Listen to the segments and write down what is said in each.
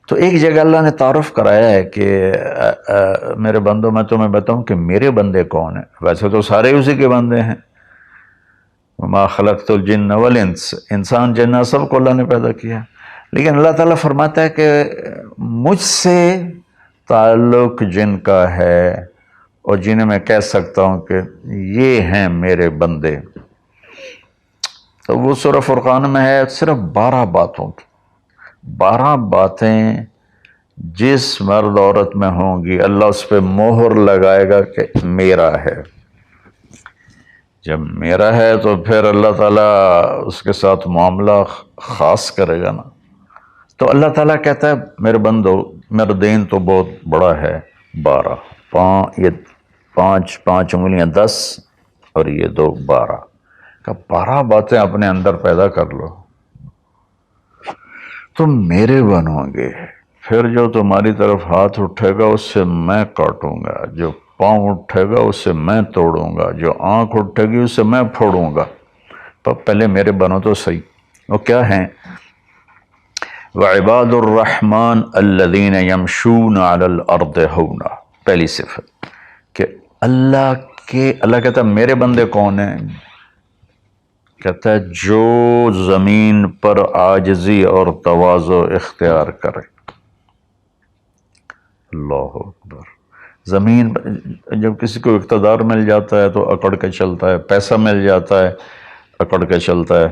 تو ایک جگہ اللہ نے تعارف کرایا ہے کہ میرے بندوں میں تمہیں بتاؤں کہ میرے بندے کون ہیں. ویسے تو سارے اسی کے بندے ہیں. وما خلقت الجن والانس، انسان جنات سب کو اللہ نے پیدا کیا، لیکن اللہ تعالیٰ فرماتا ہے کہ مجھ سے تعلق جن کا ہے اور جنہیں میں کہہ سکتا ہوں کہ یہ ہیں میرے بندے، تو وہ سورہ فرقان میں ہے صرف 12 باتوں کی. 12 باتیں جس مرد عورت میں ہوں گی اللہ اس پہ مہر لگائے گا کہ میرا ہے. جب میرا ہے تو پھر اللہ تعالیٰ اس کے ساتھ معاملہ خاص کرے گا نا. تو اللہ تعالیٰ کہتا ہے میرے بندو میرا دین تو بہت بڑا ہے. 12 یہ 5 انگلیاں 10 اور یہ 2 12 کہ 12 باتیں اپنے اندر پیدا کر لو تم میرے بنو گے. پھر جو تمہاری طرف ہاتھ اٹھے گا اس سے میں کاٹوں گا، جو پاؤں اٹھے گا اس سے میں توڑوں گا، جو آنکھ اٹھے گی اس سے میں پھوڑوں گا. تو پہلے میرے بنو تو صحیح. وہ کیا ہیں؟ وعباد الرحمن الذین یمشون علی الارض ہونا. پہلی صفت کہ اللہ کہتا ہے میرے بندے کون ہیں؟ کہتا ہے جو زمین پر عاجزی اور تواضع اختیار کرے. اللہ اکبر. زمین جب کسی کو اقتدار مل جاتا ہے تو اکڑ کے چلتا ہے، پیسہ مل جاتا ہے اکڑ کے چلتا ہے،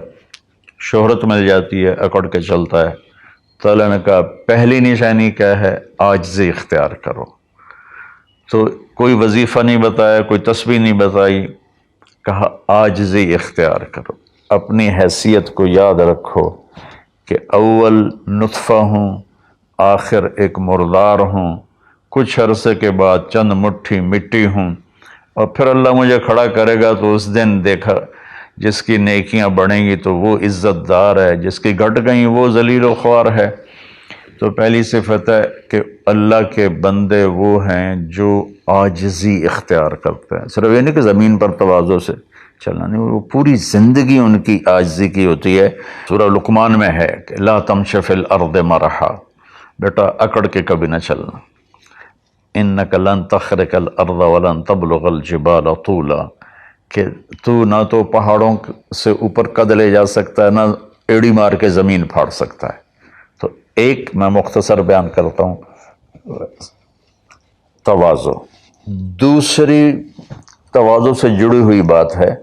شہرت مل جاتی ہے اکڑ کے چلتا ہے. تو اللہ نے کہا پہلی نشانی کیا ہے؟ عاجزی اختیار کرو. تو کوئی وظیفہ نہیں بتایا، کوئی تسبیح نہیں بتائی، کہا عاجزی اختیار کرو. اپنی حیثیت کو یاد رکھو کہ اول نطفہ ہوں، آخر ایک مردار ہوں، کچھ عرصے کے بعد چند مٹھی مٹی ہوں، اور پھر اللہ مجھے کھڑا کرے گا تو اس دن دیکھا جس کی نیکیاں بڑھیں گی تو وہ عزت دار ہے، جس کی گھٹ گئیں وہ ذلیل و خوار ہے. تو پہلی صفت ہے کہ اللہ کے بندے وہ ہیں جو عاجزی اختیار کرتے ہیں. صرف یہ نہیں کہ زمین پر تواضع سے چلنا، نہیں، وہ پوری زندگی ان کی عاجزی کی ہوتی ہے. سورہ لقمان میں ہے کہ لا تمش فی الارض مرحا، بیٹا اکڑ کے کبھی نہ چلنا. انک لن تخرق الارض ولن تبلغ الجبال طولا، کہ تو نہ تو پہاڑوں سے اوپر قد لے جا سکتا ہے، نہ ایڑی مار کے زمین پھاڑ سکتا ہے. تو ایک میں مختصر بیان کرتا ہوں تواضع. دوسری تواضع سے جڑی ہوئی بات ہے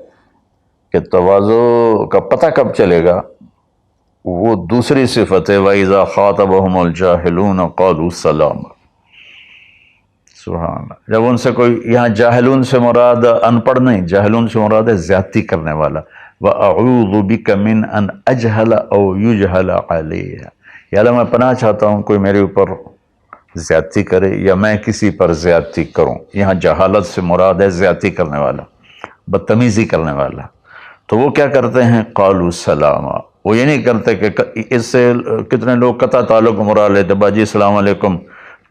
کہ تواضع کا پتہ کب چلے گا؟ وہ دوسری صفت ہے وَإِذَا خَاطَبَهُمُ الْجَاهِلُونَ قَالُوا سَلَامًا. سبحان اللہ. جب ان سے کوئی، یہاں جاہلون سے مراد ان پڑھ نہیں، جاہلون سے مراد ہے زیادتی کرنے والا. وَأَعُوذُ بِكَ مِنْ أَنْ أَجْهَلَ أَوْ يُجْهَلَ عَلَيَّ. یا اللہ میں پناہ چاہتا ہوں کوئی میرے اوپر زیادتی کرے یا میں کسی پر زیادتی کروں. یہاں جہالت سے مراد ہے زیادتی کرنے والا، بدتمیزی کرنے والا. تو وہ کیا کرتے ہیں؟ قالوا سلاما. وہ یہ نہیں کرتے کہ اس سے کتنے لوگ قطع تعلق مراد لیتے، باجی السلام علیکم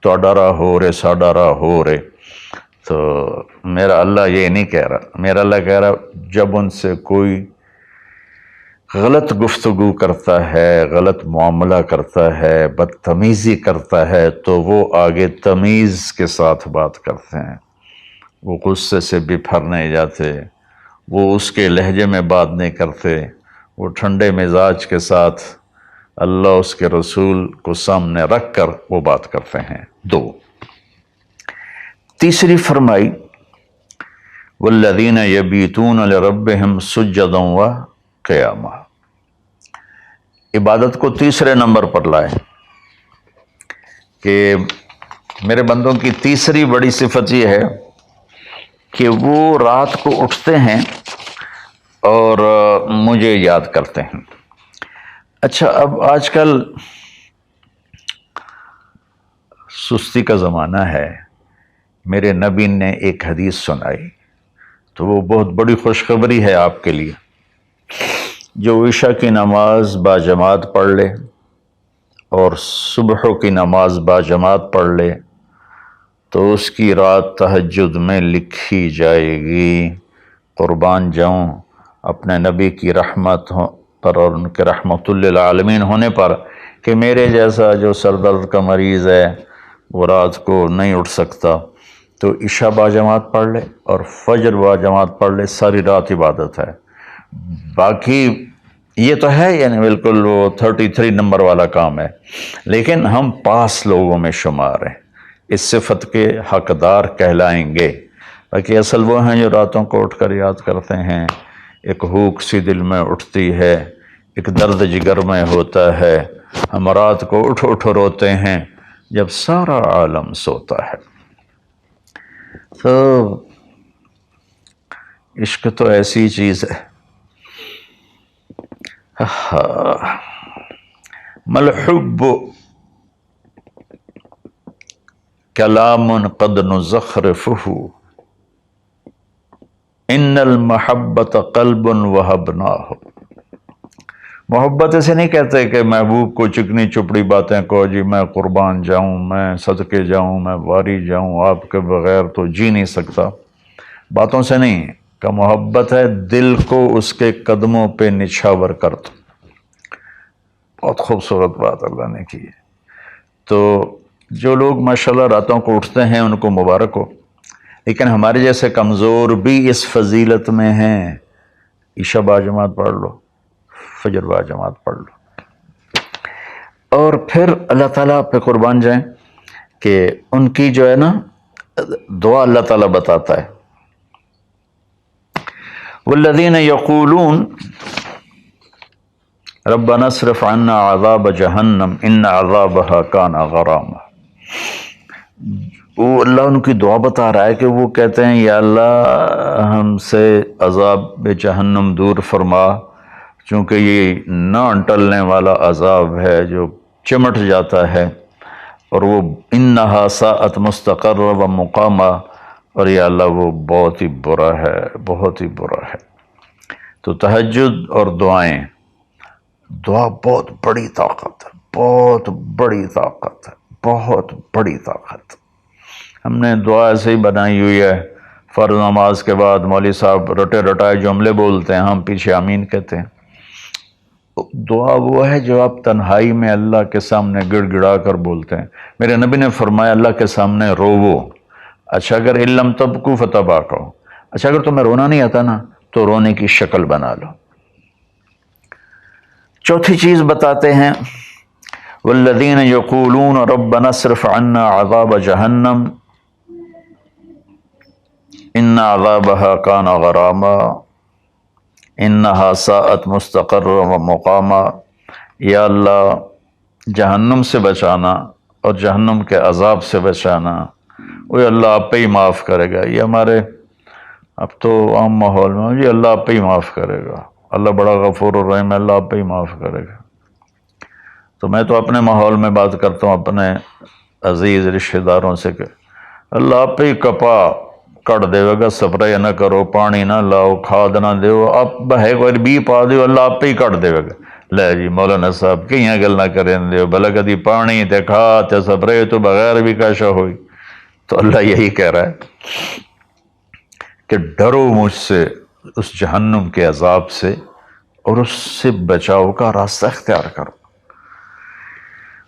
تو ڈرا ہو رے سا ڈرا ہو رے. تو میرا اللہ یہ نہیں کہہ رہا. میرا اللہ کہہ رہا جب ان سے کوئی غلط گفتگو کرتا ہے، غلط معاملہ کرتا ہے، بدتمیزی کرتا ہے تو وہ آگے تمیز کے ساتھ بات کرتے ہیں. وہ غصے سے بپھر نہیں جاتے، وہ اس کے لہجے میں بات نہیں کرتے، وہ ٹھنڈے مزاج کے ساتھ اللہ اس کے رسول کو سامنے رکھ کر وہ بات کرتے ہیں. 2. تیسری فرمائی والذین یبیتون لربہم سجدا وقیاما. عبادت کو تیسرے نمبر پر لائے کہ میرے بندوں کی تیسری بڑی صفت یہ ہے کہ وہ رات کو اٹھتے ہیں اور مجھے یاد کرتے ہیں. اچھا، اب آج کل سستی کا زمانہ ہے. میرے نبی نے ایک حدیث سنائی تو وہ بہت بڑی خوشخبری ہے آپ کے لیے. جو عشاء کی نماز باجماعت پڑھ لے اور صبح کی نماز باجماعت پڑھ لے تو اس کی رات تہجد میں لکھی جائے گی. قربان جاؤں اپنے نبی کی رحمت پر اور ان کے رحمت للعالمین ہونے پر کہ میرے جیسا جو سر درد کا مریض ہے وہ رات کو نہیں اٹھ سکتا تو عشاء با جماعت پڑھ لے اور فجر با جماعت پڑھ لے، ساری رات عبادت ہے۔ باقی یہ تو ہے یعنی بالکل وہ 33 نمبر والا کام ہے، لیکن ہم پاس لوگوں میں شمار ہیں، اس صفت کے حقدار کہلائیں گے۔ باقی اصل وہ ہیں جو راتوں کو اٹھ کر یاد کرتے ہیں، ایک ہوک سی دل میں اٹھتی ہے، ایک درد جگر میں ہوتا ہے، ہم رات کو اٹھ اٹھ روتے ہیں جب سارا عالم سوتا ہے۔ تو عشق تو ایسی چیز ہے۔ ملحب کلام قد نزخرفہ ان المحبت قلب وہبناہ۔ محبت اسے نہیں کہتے کہ محبوب کو چکنی چپڑی باتیں کو، جی میں قربان جاؤں، میں صدقے جاؤں، میں واری جاؤں، آپ کے بغیر تو جی نہیں سکتا، باتوں سے نہیں کہ محبت ہے دل کو اس کے قدموں پہ نچھاور کر دو۔ بہت خوبصورت بات اللہ نے کی ہے۔ تو جو لوگ ماشاءاللہ راتوں کو اٹھتے ہیں ان کو مبارک ہو، لیکن ہمارے جیسے کمزور بھی اس فضیلت میں ہیں۔ عشاء با جماعت پڑھ لو، فجر با جماعت پڑھ لو، اور پھر اللہ تعالیٰ پہ قربان جائیں کہ ان کی جو ہے نا دعا اللہ تعالیٰ بتاتا ہے، والذین یقولون ربنا اصرف عنا عذاب جہنم ان عذابها کان غراما۔ وہ اللہ ان کی دعا بتا رہا ہے کہ وہ کہتے ہیں یا اللہ ہم سے عذاب جہنم دور فرما، چونکہ یہ نہ ٹلنے والا عذاب ہے جو چمٹ جاتا ہے، اور وہ انہا ساءت مستقرا و مقاما، اور یا اللہ وہ بہت ہی برا ہے، بہت ہی برا ہے۔ تو تہجد اور دعائیں، دعا بہت بڑی طاقت ہے، بہت بڑی طاقت ہے، بہت بڑی طاقت۔ ہم نے دعا ایسے ہی بنائی ہوئی ہے، فرض نماز کے بعد مولوی صاحب رٹے رٹائے جملے بولتے ہیں، ہم پیچھے آمین کہتے ہیں۔ دعا وہ ہے جو آپ تنہائی میں اللہ کے سامنے گڑ گڑا کر بولتے ہیں۔ میرے نبی نے فرمایا اللہ کے سامنے روو، اچھا اگر علم تبکو فتباکو، اچھا اگر تمہیں رونا نہیں آتا نا تو رونے کی شکل بنا لو۔ چوتھی چیز بتاتے ہیں، والذین یقولون ربنا اصرف عنا عذاب جہنم ان عذابها کان غراما انہا ساءت مستقرا و مقاما۔ یا اللہ جہنم سے بچانا اور جہنم کے عذاب سے بچانا، وہ اللہ آپ پہ ہی معاف کرے گا۔ یہ ہمارے اب تو عام ماحول میں جی اللہ آپ پہ ہی معاف کرے گا، اللہ بڑا غفور الرحیم ہے، اللہ آپ پہ ہی معاف کرے گا۔ تو میں تو اپنے ماحول میں بات کرتا ہوں اپنے عزیز رشتہ داروں سے کہ اللہ آپ پہ ہی کپا کٹ دے گا، سپرے نہ کرو، پانی نہ لاؤ، کھاد نہ دیو، آپ بہے کوئی بی پا دیو، اللہ آپ پہ ہی کٹ دے گا۔ لے جی مولانا صاحب کہیں گل نہ کریں دیو، بھلا کدی پانی تے کھاد تے سپرے تو بغیر بھی کاشا ہوئی۔ تو اللہ یہی کہہ رہا ہے کہ ڈرو مجھ سے اس جہنم کے عذاب سے اور اس سے بچاؤ کا راستہ اختیار کرو۔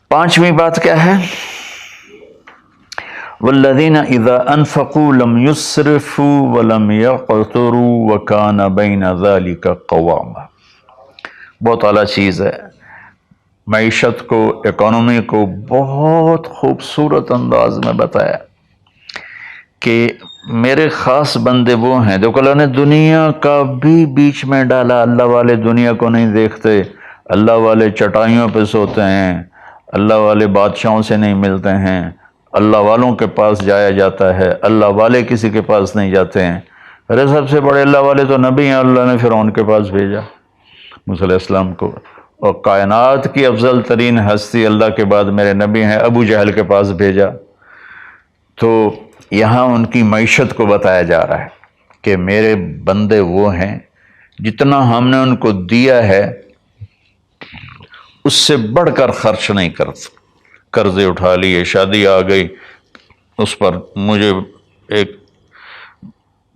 پانچویں بات کیا ہے؟ والذین اذا انفقوا لم یسرفوا ولم یقتروا وکان بین ذلک قواما۔ بہت اعلیٰ چیز ہے، معیشت کو، اکانومی کو بہت خوبصورت انداز میں بتایا کہ میرے خاص بندے وہ ہیں، دیکھو اللہ نے دنیا کا بھی بیچ میں ڈالا۔ اللہ والے دنیا کو نہیں دیکھتے، اللہ والے چٹائیوں پہ سوتے ہیں، اللہ والے بادشاہوں سے نہیں ملتے ہیں، اللہ والوں کے پاس جایا جاتا ہے، اللہ والے کسی کے پاس نہیں جاتے ہیں۔ ارے سب سے بڑے اللہ والے تو نبی ہیں، اللہ نے فرعون کے پاس بھیجا موسیٰ علیہ السلام کو، اور کائنات کی افضل ترین ہستی اللہ کے بعد میرے نبی ہیں، ابو جہل کے پاس بھیجا۔ تو یہاں ان کی معیشت کو بتایا جا رہا ہے کہ میرے بندے وہ ہیں جتنا ہم نے ان کو دیا ہے اس سے بڑھ کر خرچ نہیں کرتے۔ قرضے اٹھا لیے، شادی آ گئی، اس پر مجھے ایک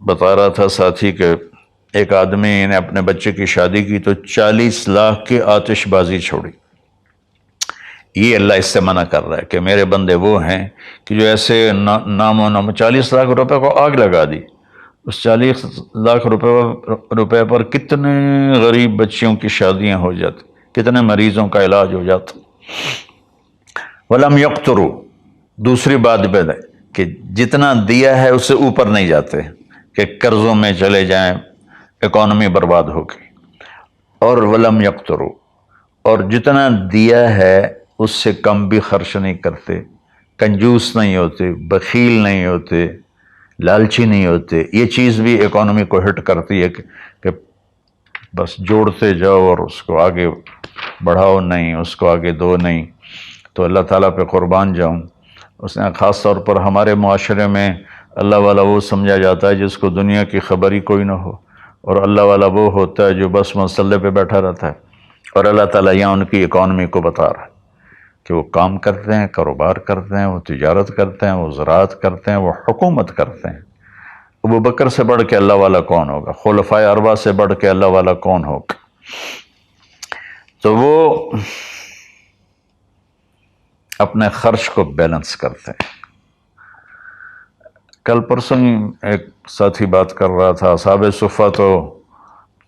بتا رہا تھا ساتھی کہ ایک آدمی نے اپنے بچے کی شادی کی تو 40 لاکھ کی آتش بازی چھوڑی۔ یہ اللہ اس سے منع کر رہا ہے کہ میرے بندے وہ ہیں کہ جو ایسے نام و نام 40 لاکھ روپے کو آگ لگا دی، اس 40 لاکھ روپے پر کتنے غریب بچیوں کی شادیاں ہو جاتی، کتنے مریضوں کا علاج ہو جاتا۔ وَلَمْ يَقْتُرُوا، دوسری بات بھی ہے کہ جتنا دیا ہے اس سے اوپر نہیں جاتے کہ قرضوں میں چلے جائیں، اکانومی برباد ہو گئی۔ اور وَلَمْ يَقْتُرُوا، اور جتنا دیا ہے اس سے کم بھی خرچ نہیں کرتے، کنجوس نہیں ہوتے، بخیل نہیں ہوتے، لالچی نہیں ہوتے۔ یہ چیز بھی اکانومی کو ہٹ کرتی ہے کہ بس جوڑتے جاؤ اور اس کو آگے بڑھاؤ نہیں، اس کو آگے دو نہیں۔ تو اللہ تعالیٰ پہ قربان جاؤں، اس نے خاص طور پر ہمارے معاشرے میں اللہ والا وہ سمجھا جاتا ہے جس کو دنیا کی خبر ہی کوئی نہ ہو، اور اللہ والا وہ ہوتا ہے جو بس مسلح پہ بیٹھا رہتا ہے۔ اور اللہ تعالیٰ یہاں ان کی اکانومی کو بتا رہا ہے کہ وہ کام کرتے ہیں، کاروبار کرتے ہیں، وہ تجارت کرتے ہیں، وہ زراعت کرتے ہیں، وہ حکومت کرتے ہیں۔ ابو بکر سے بڑھ کے اللہ والا کون ہوگا؟ خلفائے اربعہ سے بڑھ کے اللہ والا کون ہوگا؟ تو وہ اپنے خرچ کو بیلنس کرتے ہیں۔ کل پرسوں ہی ایک ساتھی بات کر رہا تھا، اصحاب صفہ تو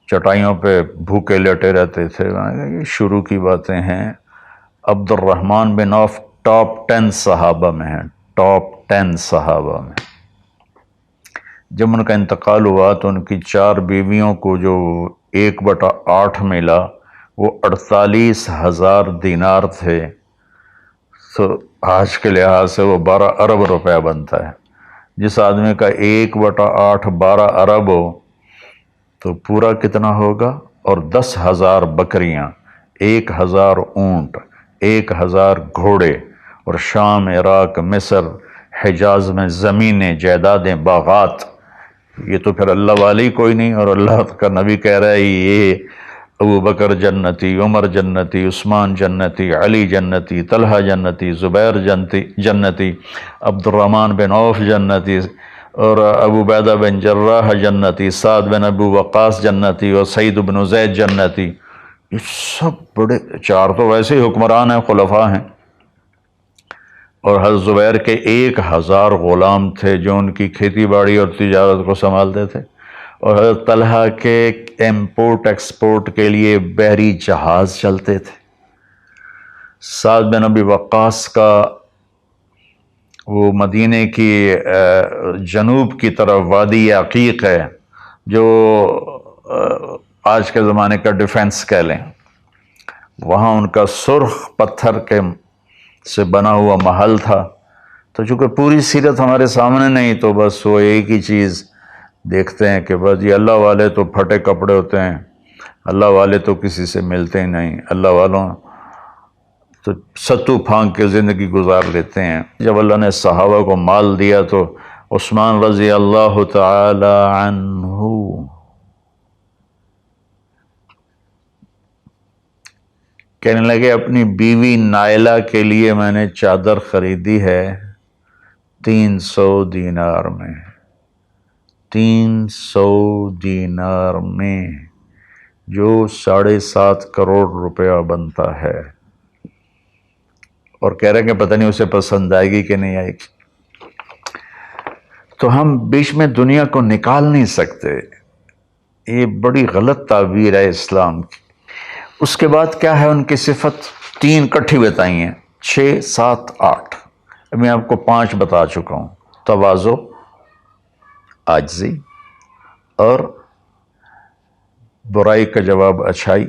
چٹائیوں پہ بھوکے لیٹے رہتے تھے۔ یہ شروع کی باتیں ہیں۔ عبد الرحمن بن عوف ٹاپ 10 صحابہ میں ہیں، ٹاپ 10 صحابہ میں۔ جب ان کا انتقال ہوا تو ان کی 4 بیویوں کو جو 1/8 ملا وہ 48,000 دینار تھے۔ تو آج کے لحاظ سے وہ 12 ارب روپیہ بنتا ہے۔ جس آدمی کا 1/8 12 ارب ہو تو پورا کتنا ہوگا؟ اور 10,000 بکریاں، 1,000 اونٹ، 1,000 گھوڑے، اور شام، عراق، مصر، حجاز میں زمینیں، جائیدادیں، باغات۔ یہ تو پھر اللہ والی کوئی نہیں، اور اللہ کا نبی کہہ رہا ہے یہ ابو بکر جنتی، عمر جنتی، عثمان جنتی، علی جنتی، طلحہ جنتی، زبیر جنتی، عبد الرحمن بن عوف جنتی، اور ابو عبیدہ بن جراح جنتی، سعد بن ابو وقاص جنتی، اور سعید بن زید جنتی۔ یہ سب بڑے، 4 تو ویسے ہی حکمران ہیں، خلفاء ہیں۔ اور حضرت زبیر کے 1,000 غلام تھے جو ان کی کھیتی باڑی اور تجارت کو سنبھالتے تھے، اور حضرت طلحہ کے امپورٹ ایکسپورٹ کے لیے بحری جہاز چلتے تھے۔ سعد بن ابی وقاص کا وہ مدینے کی جنوب کی طرف وادی عقیق ہے جو آج کے زمانے کا ڈیفنس کہہ لیں، وہاں ان کا سرخ پتھر کے سے بنا ہوا محل تھا۔ تو چونکہ پوری سیرت ہمارے سامنے نہیں تو بس وہ ایک ہی چیز دیکھتے ہیں کہ بس یہ اللہ والے تو پھٹے کپڑے ہوتے ہیں، اللہ والے تو کسی سے ملتے ہی نہیں، اللہ والوں تو ستو پھانک کے زندگی گزار لیتے ہیں۔ جب اللہ نے صحابہ کو مال دیا تو عثمان رضی اللہ تعالی عنہ کہنے لگے اپنی بیوی نائلہ کے لیے میں نے چادر خریدی ہے 300 دینار میں، 300 دینار میں، جو 7.5 کروڑ روپیہ بنتا ہے۔ اور کہہ رہے ہیں کہ پتہ نہیں اسے پسند آئے گی کہ نہیں آئے گی۔ تو ہم بیچ میں دنیا کو نکال نہیں سکتے، یہ بڑی غلط تعبیر ہے اسلام کی۔ اس کے بعد کیا ہے ان کی صفت؟ 3 کٹھی بتائی ہیں، 6، 7، 8۔ اب میں آپ کو 5 بتا چکا ہوں۔ تواضع، عاجزی، اور برائی کا جواب اچھائی،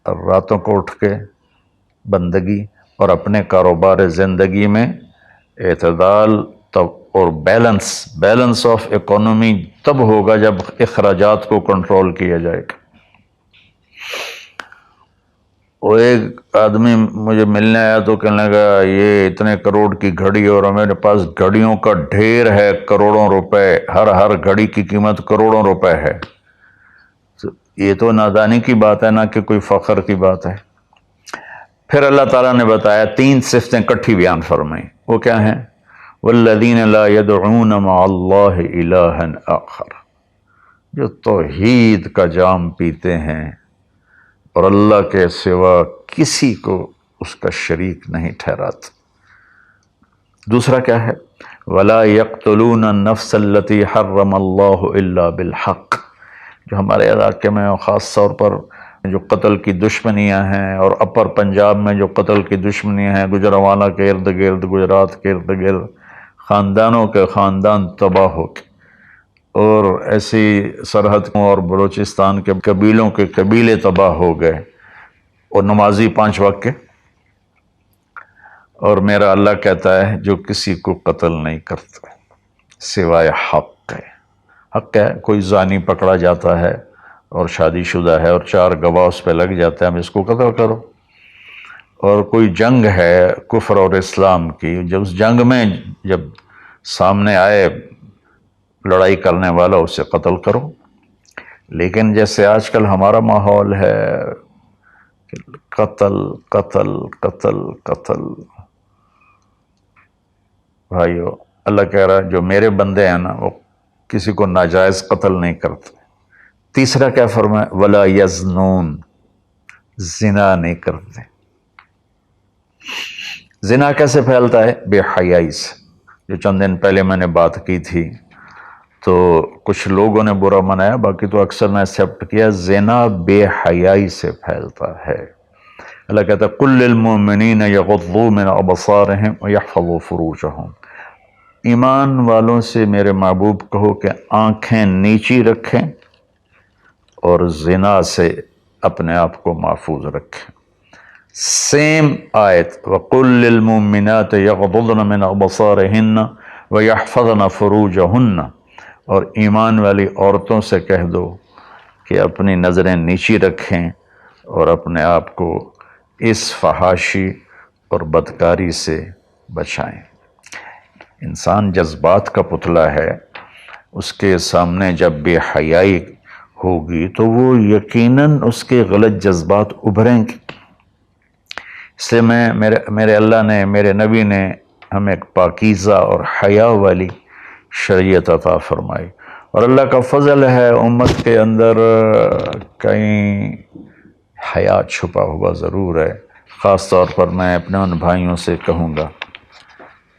اور راتوں کو اٹھ کے بندگی، اور اپنے کاروبار زندگی میں اعتدال اور بیلنس آف اکانومی تب ہوگا جب اخراجات کو کنٹرول کیا جائے گا۔ وہ ایک آدمی مجھے ملنے آیا تو کہنے لگا یہ اتنے کروڑ کی گھڑی، اور میرے پاس گھڑیوں کا ڈھیر ہے، کروڑوں روپے، ہر گھڑی کی قیمت کروڑوں روپے ہے۔ یہ تو نادانی کی بات ہے، نہ کہ کوئی فخر کی بات ہے۔ پھر اللہ تعالیٰ نے بتایا 3 صفتیں کٹھی بیان فرمائیں، وہ کیا ہیں؟ والذین لا يدعون مع اللہ الہا آخر، جو توحید کا جام پیتے ہیں اور اللہ کے سوا کسی کو اس کا شریک نہیں ٹھہراتا۔ دوسرا کیا ہے؟ وَلَا يَقْتُلُونَ النَّفْسَ الَّتِي حَرَّمَ اللَّهُ إِلَّا بِالْحَقِّ، جو ہمارے علاقے میں خاص طور پر جو قتل کی دشمنیاں ہیں، اور اپر پنجاب میں جو قتل کی دشمنیاں ہیں، گجرانوالہ کے ارد گرد، گجرات کے ارد گرد خاندانوں کے خاندان تباہ ہو گئے، اور ایسی سرحد اور بلوچستان کے قبیلوں کے قبیلے تباہ ہو گئے، اور نمازی 5 وقت کے۔ اور میرا اللہ کہتا ہے جو کسی کو قتل نہیں کرتا سوائے حق ہے۔ حق ہے، کوئی زانی پکڑا جاتا ہے اور شادی شدہ ہے اور 4 گواہ اس پہ لگ جاتے ہیں، ہم اس کو قتل کرو۔ اور کوئی جنگ ہے کفر اور اسلام کی، جب اس جنگ میں جب سامنے آئے لڑائی کرنے والا اسے قتل کرو۔ لیکن جیسے آج کل ہمارا ماحول ہے قتل قتل قتل قتل، بھائیو اللہ کہہ رہا ہے جو میرے بندے ہیں نا وہ کسی کو ناجائز قتل نہیں کرتے۔ تیسرا کیا فرمایا؟ ولا یزنون، زنا نہیں کرتے۔ زنا کیسے پھیلتا ہے؟ بے حیائی سے، جو چند دن پہلے میں نے بات کی تھی، تو کچھ لوگوں نے برا منایا، باقی تو اکثر نے ایکسیپٹ کیا۔ زنا بے حیائی سے پھیلتا ہے۔ اللہ کہتا ہے قُل لِّلْمُؤْمِنِينَ يَغُضُّوا مِنْ أَبْصَارِهِمْ وَيَحْفَظُوا فُرُوجَهُمْ، ایمان والوں سے میرے محبوب کہو کہ آنکھیں نیچی رکھیں اور زنا سے اپنے آپ کو محفوظ رکھیں۔ سیم آیت وَقُل لِّلْمُؤْمِنَاتِ يَغْضُضْنَ مِنْ أَبْصَارِهِنَّ وَيَحْفَظْنَ فُرُوجَهُنَّ، اور ایمان والی عورتوں سے کہہ دو کہ اپنی نظریں نیچی رکھیں اور اپنے آپ کو اس فحاشی اور بدکاری سے بچائیں۔ انسان جذبات کا پتلا ہے، اس کے سامنے جب بے حیائی ہوگی تو وہ یقیناً اس کے غلط جذبات ابھریں گے۔ اس لیے میرے اللہ نے، میرے نبی نے ہمیں ایک پاکیزہ اور حیا والی شریعت عطا فرمائی، اور اللہ کا فضل ہے امت کے اندر کہیں حیا چھپا ہوا ضرور ہے۔ خاص طور پر میں اپنے ان بھائیوں سے کہوں گا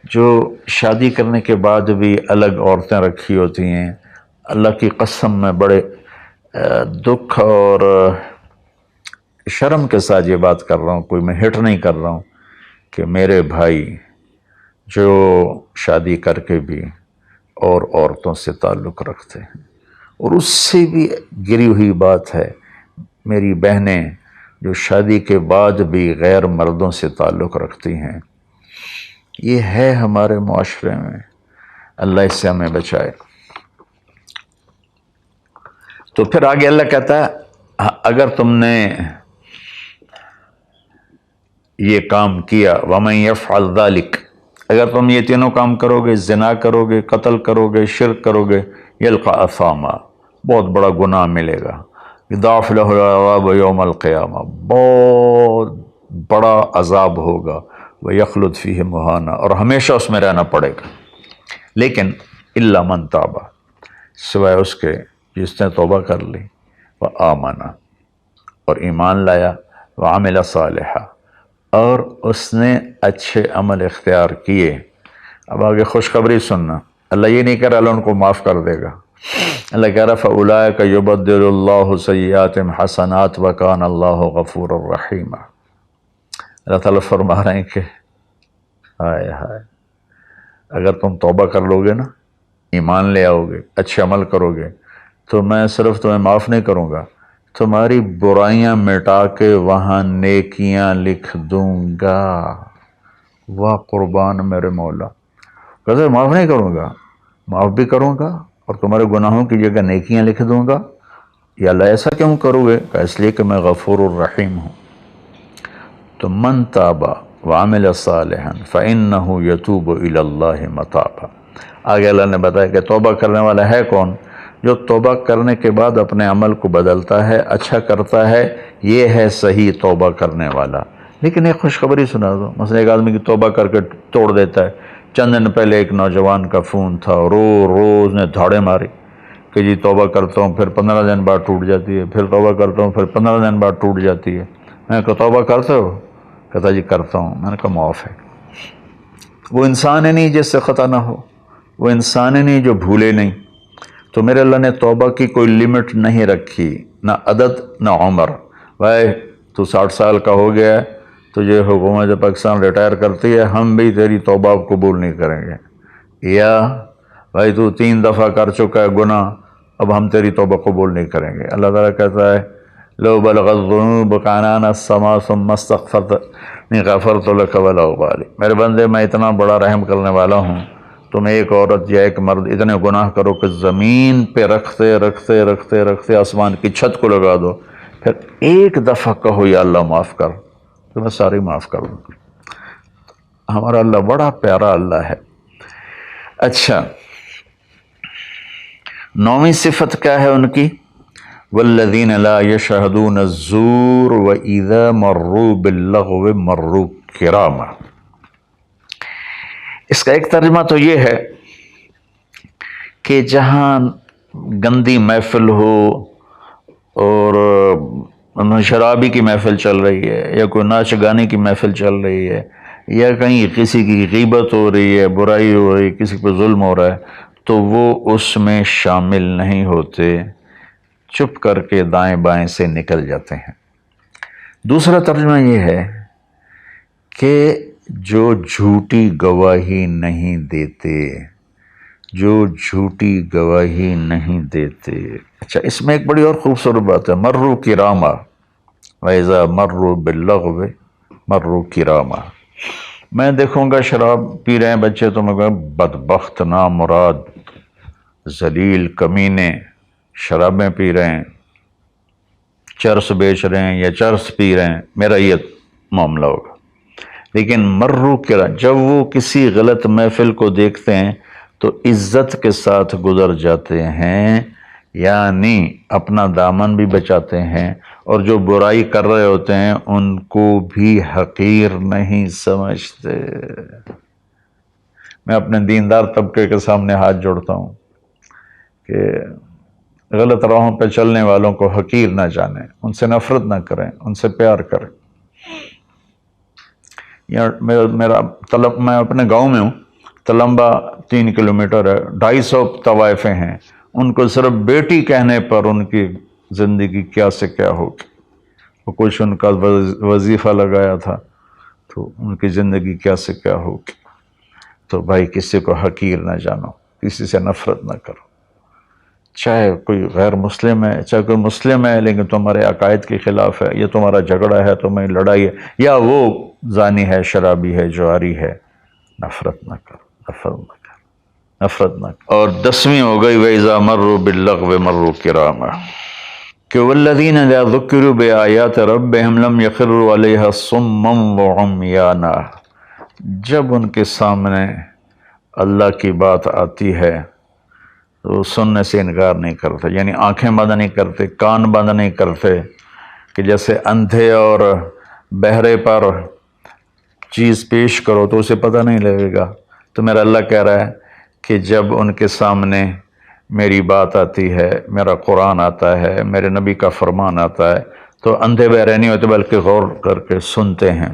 جو شادی کرنے کے بعد بھی الگ عورتیں رکھی ہوتی ہیں، اللہ کی قسم میں بڑے دکھ اور شرم کے ساتھ یہ بات کر رہا ہوں، کوئی میں ہٹ نہیں کر رہا ہوں، کہ میرے بھائی جو شادی کر کے بھی اور عورتوں سے تعلق رکھتے ہیں، اور اس سے بھی گری ہوئی بات ہے میری بہنیں جو شادی کے بعد بھی غیر مردوں سے تعلق رکھتی ہیں۔ یہ ہے ہمارے معاشرے میں، اللہ اس سے ہمیں بچائے۔ تو پھر آگے اللہ کہتا ہے اگر تم نے یہ کام کیا وَمَن يَفْعَلْ ذَلِكَ، اگر تم یہ تینوں کام کرو گے، زنا کرو گے، قتل کرو گے، شرک کرو گے، يَلْقَ أَثَامًا، بہت بڑا گناہ ملے گا، يُضَاعَفْ لَهُ الْعَذَابُ يَوْمَ الْقِيَامَةِ، بہت بڑا عذاب ہوگا، وَيَخْلُدْ فِيهِ مُهَانًا، اور ہمیشہ اس میں رہنا پڑے گا۔ لیکن إِلَّا مَن تَابَ، سوائے اس کے جس نے توبہ کر لی، وَآمَنَ، اور ایمان لایا، وَعَمِلَ صَالِحًا، اور اس نے اچھے عمل اختیار کیے۔ اب آگے خوشخبری سننا، اللہ یہ نہیں کہہ رہا اللہ ان کو معاف کر دے گا، اللہ کہہ رہا فَأُولَٰئِكَ يُبَدِّلُ اللَّهُ سَيِّئَاتِهِمْ حَسَنَاتٍ وَكَانَ اللَّهُ غَفُورًا رَحِيمًا۔ اللہ تعالیٰ فرما رہے ہیں کہ ہائے ہائے، اگر تم توبہ کر لو گے نا، ایمان لے آؤ گے، اچھے عمل کرو گے، تو میں صرف تمہیں معاف نہیں کروں گا، تمہاری برائیاں مٹا کے وہاں نیکیاں لکھ دوں گا۔ واہ قربان میرے مولا، کہتے معاف نہیں کروں گا، معاف بھی کروں گا اور تمہارے گناہوں کی جگہ نیکیاں لکھ دوں گا۔ یا اللہ ایسا کیوں کرو گے؟ کہ اس لیے کہ میں غفور الرحیم ہوں۔ تو من تاب وعمل صالحا فإنہ یتوب الی اللہ متابا، آگے اللہ نے بتایا کہ توبہ کرنے والا ہے کون؟ جو توبہ کرنے کے بعد اپنے عمل کو بدلتا ہے، اچھا کرتا ہے، یہ ہے صحیح توبہ کرنے والا۔ لیکن ایک خوشخبری سنا دو، مثلا ایک آدمی کی توبہ کر کے توڑ دیتا ہے۔ چند دن پہلے ایک نوجوان کا فون تھا، روز نے دھاڑے ماری کہ جی توبہ کرتا ہوں، پھر 15 دن بعد ٹوٹ جاتی ہے، پھر توبہ کرتا ہوں، پھر 15 دن بعد ٹوٹ جاتی ہے۔ میں کہا توبہ کرتے ہو؟ کہتا جی کرتا ہوں. میں نے کہا معاف ہے. وہ انسان ہی نہیں جس سے خطا نہ ہو، وہ انسان ہی نہیں جو بھولے نہیں. تو میرے اللہ نے توبہ کی کوئی لمٹ نہیں رکھی، نہ عدد نہ عمر. بھائی تو 60 سال کا ہو گیا ہے، تجھے حکومت پاکستان ریٹائر کرتی ہے، ہم بھی تیری توبہ قبول نہیں کریں گے. یا بھائی تو 3 دفعہ کر چکا ہے گناہ، اب ہم تیری توبہ قبول نہیں کریں گے. اللہ تعالیٰ کہتا ہے لو بلغت الذنوب عنان السماء ثم استغفرتنی غفرت لک ولا ابالی. میرے بندے میں اتنا بڑا رحم کرنے والا ہوں، تم ایک عورت یا ایک مرد اتنے گناہ کرو کہ زمین پہ رکھتے رکھتے رکھتے رکھتے آسمان کی چھت کو لگا دو، پھر ایک دفعہ کہو یا اللہ معاف کر، تو میں ساری معاف کر دوں. ہمارا اللہ بڑا پیارا اللہ ہے. اچھا، 9ویں صفت کیا ہے ان کی؟ والذین لا یشہدون الزور واذا مروا باللغو مروا کراما. اس کا ایک ترجمہ تو یہ ہے کہ جہاں گندی محفل ہو اور شرابی کی محفل چل رہی ہے، یا کوئی ناچ گانے کی محفل چل رہی ہے، یا کہیں کسی کی غیبت ہو رہی ہے، برائی ہو رہی ہے، کسی پہ ظلم ہو رہا ہے، تو وہ اس میں شامل نہیں ہوتے، چپ کر کے دائیں بائیں سے نکل جاتے ہیں. دوسرا ترجمہ یہ ہے کہ جو جھوٹی گواہی نہیں دیتے، جو جھوٹی گواہی نہیں دیتے. اچھا، اس میں ایک بڑی اور خوبصورت بات ہے، مروا کراما وَإِذَا مروا باللغو مروا کراما. میں دیکھوں گا شراب پی رہے ہیں بچے تو میں کہوں بدبخت، نامراد، ذلیل، کمینے، شرابیں پی رہے ہیں، چرس بیچ رہے ہیں یا چرس پی رہے ہیں، میرا یہ معاملہ ہوگا. لیکن مروا کرام، جب وہ کسی غلط محفل کو دیکھتے ہیں تو عزت کے ساتھ گزر جاتے ہیں، یعنی اپنا دامن بھی بچاتے ہیں، اور جو برائی کر رہے ہوتے ہیں ان کو بھی حقیر نہیں سمجھتے. میں اپنے دیندار طبقے کے سامنے ہاتھ جوڑتا ہوں کہ غلط راہوں پہ چلنے والوں کو حقیر نہ جانیں، ان سے نفرت نہ کریں، ان سے پیار کریں. میرا میں اپنے گاؤں میں ہوں، تلمبا 3 کلومیٹر ہے، 250 طوائفیں ہیں. ان کو صرف بیٹی کہنے پر ان کی زندگی کیا سے کیا ہوگی. وہ کچھ ان کا وظیفہ لگایا تھا تو ان کی زندگی کیا سے کیا ہوگی. تو بھائی کسی کو حقیر نہ جانو، کسی سے نفرت نہ کرو، چاہے کوئی غیر مسلم ہے چاہے کوئی مسلم ہے، لیکن تمہارے عقائد کے خلاف ہے، یہ تمہارا جھگڑا ہے، تمہاری لڑائی ہے، یا وہ زانی ہے، شرابی ہے، جواری ہے، نفرت نہ کرو، نفرت نہ کرو، نفرت نہ کرو. اور 10ویں ہو گئی وَإِذَا مَرُّوا بِاللَّغْوِ مَرُّوا كِرَامًا، کہ وَالَّذِينَ إِذَا ذُكِّرُوا بِآيَاتِ رَبِّهِمْ لَمْ يَخِرُّوا عَلَيْهَا صُمًّا وَعُمْيَانًا. جب ان کے سامنے اللہ کی بات آتی ہے تو سننے سے انکار نہیں کرتے، یعنی آنکھیں بند نہیں کرتے، کان بند نہیں کرتے، کہ جیسے اندھے اور بہرے پر چیز پیش کرو تو اسے پتہ نہیں لگے گا. تو میرا اللہ کہہ رہا ہے کہ جب ان کے سامنے میری بات آتی ہے، میرا قرآن آتا ہے، میرے نبی کا فرمان آتا ہے، تو اندھے بہرے نہیں ہوتے بلکہ غور کر کے سنتے ہیں،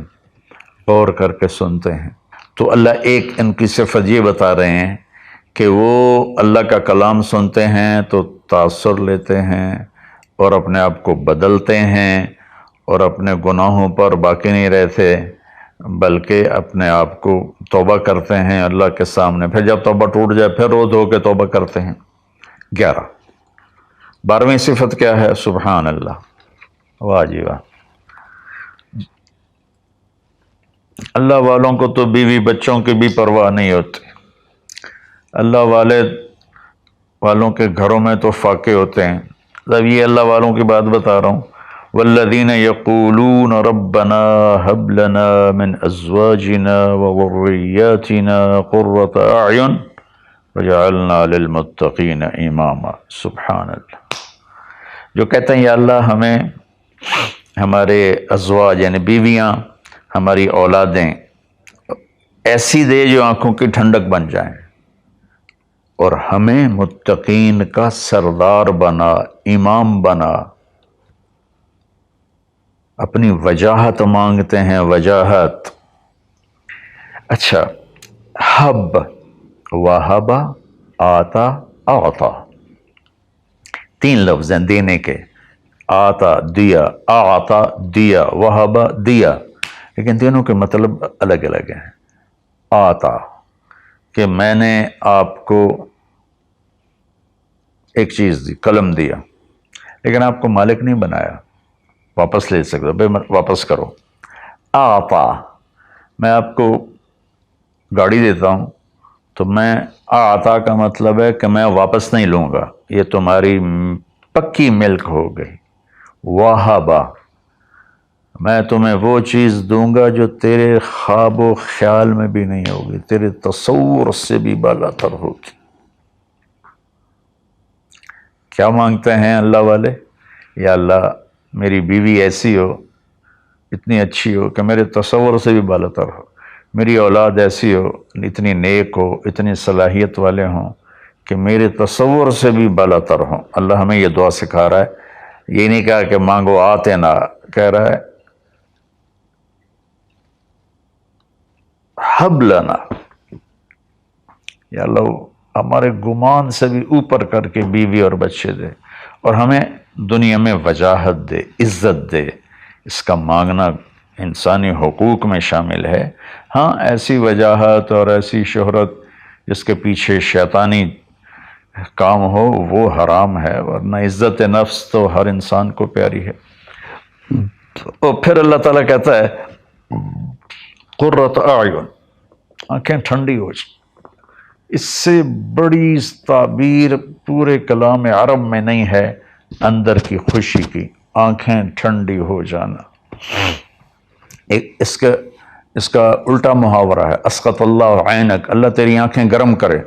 غور کر کے سنتے ہیں. تو اللہ ایک ان کی صفت یہ بتا رہے ہیں کہ وہ اللہ کا کلام سنتے ہیں تو تاثر لیتے ہیں اور اپنے آپ کو بدلتے ہیں، اور اپنے گناہوں پر باقی نہیں رہتے بلکہ اپنے آپ کو توبہ کرتے ہیں اللہ کے سامنے. پھر جب توبہ ٹوٹ جائے پھر رو دھو کے توبہ کرتے ہیں. 11. 12ویں صفت کیا ہے؟ سبحان اللہ. واہ جی واہ. اللہ والوں کو تو بیوی بچوں کی بھی پرواہ نہیں ہوتی. اللہ والوں کے گھروں میں تو فاقے ہوتے ہیں. اب یہ اللہ والوں کی بات بتا رہا ہوں. والذین یقولون ربنا هب لنا من ازواجنا وذریاتنا قرۃ اعین وجعلنا للمتقین اماما. سبحان اللہ. جو کہتے ہیں یا اللہ ہمیں ہمارے ازواج یعنی بیویاں، ہماری اولادیں ایسی دے جو آنکھوں کی ٹھنڈک بن جائیں، اور ہمیں متقین کا سردار بنا، امام بنا. اپنی وجاہت مانگتے ہیں، وجاہت۔ اچھا، حب، وہبا، آتا، اعطا، تین لفظ ہیں دینے کے، آتا دیا، اعطا دیا، وہبا دیا، لیکن تینوں کے مطلب الگ الگ ہیں۔ آتا کہ میں نے آپ کو ایک چیز دی، قلم دیا، لیکن آپ کو مالک نہیں بنایا، واپس لے سکتے بھائی واپس کرو۔ آتا، میں آپ کو گاڑی دیتا ہوں تو میں آتا کا مطلب ہے کہ میں واپس نہیں لوں گا، یہ تمہاری پکی ملک ہو گئی۔ وہبا، میں تمہیں وہ چیز دوں گا جو تیرے خواب و خیال میں بھی نہیں ہوگی، تیرے تصور سے بھی بالا تر ہوگی۔ کیا مانگتے ہیں اللہ والے؟ یا اللہ میری بیوی ایسی ہو، اتنی اچھی ہو کہ میرے تصور سے بھی بالا تر ہو، میری اولاد ایسی ہو، اتنی نیک ہو، اتنی صلاحیت والے ہوں کہ میرے تصور سے بھی بالا تر ہوں۔ اللہ ہمیں یہ دعا سکھا رہا ہے، یہ نہیں کہا کہ مانگو آتے نہ، کہہ رہا ہے حب لنا، یا اللہ ہمارے گمان سے بھی اوپر کر کے بیوی اور بچے دے، اور ہمیں دنیا میں وجاہت دے، عزت دے۔ اس کا مانگنا انسانی حقوق میں شامل ہے۔ ہاں، ایسی وجاہت اور ایسی شہرت جس کے پیچھے شیطانی کام ہو وہ حرام ہے، ورنہ عزت نفس تو ہر انسان کو پیاری ہے۔ اور پھر اللہ تعالیٰ کہتا ہے قرۃ اعین، آنکھیں ٹھنڈی ہو جائیں۔ اس سے بڑی تعبیر پورے کلام عرب میں نہیں ہے اندر کی خوشی کی، آنکھیں ٹھنڈی ہو جانا۔ اس کا الٹا محاورہ ہے، اسقط اللہ عینک، اللہ تیری آنکھیں گرم کرے،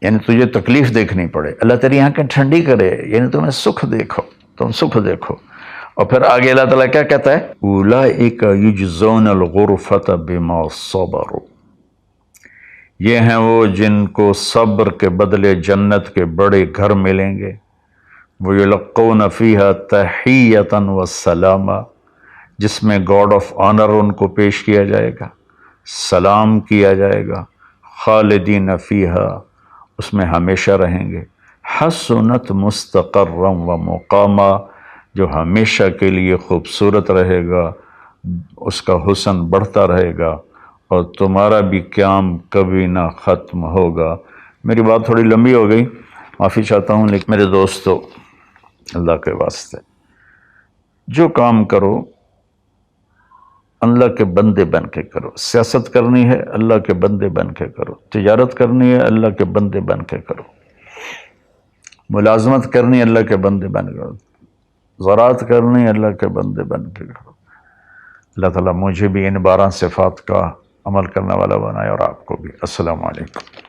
یعنی تجھے تکلیف دیکھنی پڑے، اللہ تیری آنکھیں ٹھنڈی کرے، یعنی تمہیں سکھ دیکھو، تم سکھ دیکھو۔ اور پھر آگے اللہ تعالیٰ کیا کہتا ہے؟ اولئک یجزون الغرفۃ بما صبروا، یہ ہیں وہ جن کو صبر کے بدلے جنت کے بڑے گھر ملیں گے۔ وَيُلَقَّوْنَ فِيهَا تَحِيَّةً وَالسَّلَامًا، جس میں گاڈ آف آنر ان کو پیش کیا جائے گا، سلام کیا جائے گا۔ خالدین فیہا، اس میں ہمیشہ رہیں گے۔ حسنت مستقرا و مقاما، جو ہمیشہ کے لیے خوبصورت رہے گا، اس کا حسن بڑھتا رہے گا، اور تمہارا بھی قیام کبھی نہ ختم ہوگا۔ میری بات تھوڑی لمبی ہو گئی، معافی چاہتا ہوں، لیکن میرے دوستو اللہ کے واسطے جو کام کرو اللہ کے بندے بن کے کرو۔ سیاست کرنی ہے اللہ کے بندے بن کے کرو، تجارت کرنی ہے اللہ کے بندے بن کے کرو، ملازمت کرنی ہے اللہ کے بندے بن کے کرو، زراعت کرنی ہے اللہ کے بندے بن کے کرو۔ اللہ تعالیٰ مجھے بھی ان 12 صفات کا عمل کرنے والا بنائے اور آپ کو بھی۔ السلام علیکم۔